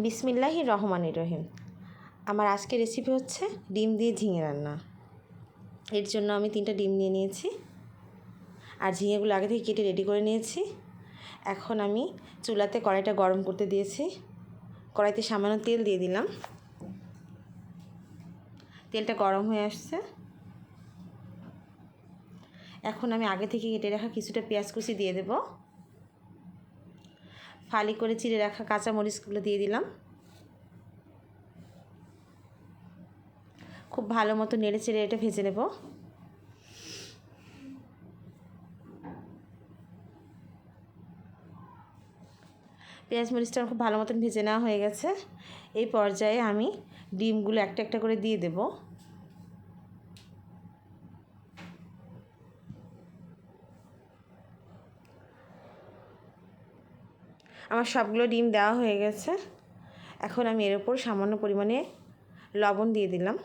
বিসমিল্লাহির রহমানির রহিম। আমার আজকের রেসিপি হচ্ছে ডিম দিয়ে ঝিঙে রান্না। এর জন্য আমি 3টা ডিম নিয়ে নিয়েছি আর ঝিঙেগুলো আগে থেকে কেটে রেডি করে নিয়েছি। এখন আমি চুলাতে কড়াইটা গরম করতে দিয়েছি। কড়াইতে সামান্য তেল দিয়ে দিলাম। তেলটা গরম হয়ে আসছে। এখন আমি আগে থেকে কেটে রাখা কিছুটা পেঁয়াজ কুচি দিয়ে দেব। ফালি করে চিড়ে রাখা কাঁচা মরিচগুলো দিয়ে দিলাম। খুব ভালো মতো নেড়ে চেড়ে এটা ভেজে নেব। পেঁয়াজ মরিচটা খুব ভালো মতন ভেজে নেওয়া হয়ে গেছে। এই পর্যায়ে আমি ডিমগুলো একটা একটা করে দিয়ে দেব। আমার সবগুলো ডিম দেওয়া হয়ে গেছে। এখন আমি এর উপর সামান্য পরিমাণে লবণ দিয়ে দিলাম।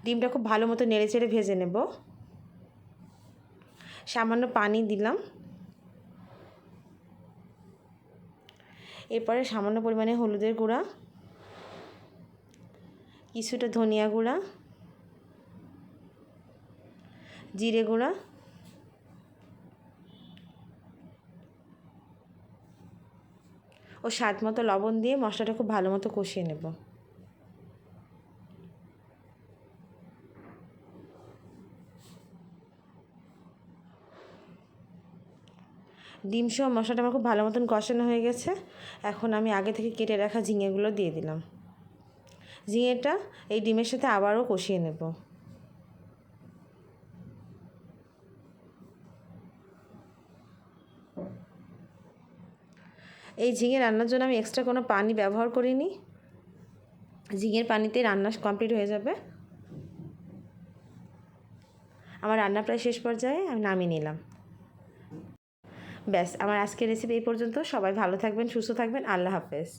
ডিমটা খুব ভালো মতো নেড়ে চেড়ে ভেজে নেব। সামান্য পানি দিলাম। এরপরে সামান্য পরিমাণে হলুদের গুঁড়া, কিছুটা ধনিয়া গুঁড়া, জিরে গুঁড়া, ও স্বাদ মতো লবণ দিয়ে মশলাটা খুব ভালো মতো কষিয়ে নেব। ডিম সহ মশলাটা আমার খুব ভালো মতন কষানো হয়ে গেছে। এখন আমি আগে থেকে কেটে রাখা ঝিঙেগুলো দিয়ে দিলাম। ঝিঙেটা এই ডিমের সাথে আবারও কষিয়ে নেব। এই ঝিঙে রান্নার জন্য আমি এক্সট্রা কোনো পানি ব্যবহার করিনি। ঝিঙের পানিতে রান্না কমপ্লিট হয়ে যাবে। আমার রান্না প্রায় শেষ পর্যায়ে, আমি নামিয়ে নিলাম। ব্যাস, আমার আজকের রেসিপি এই পর্যন্ত। সবাই ভালো থাকবেন, সুস্থ থাকবেন। আল্লাহ হাফেজ।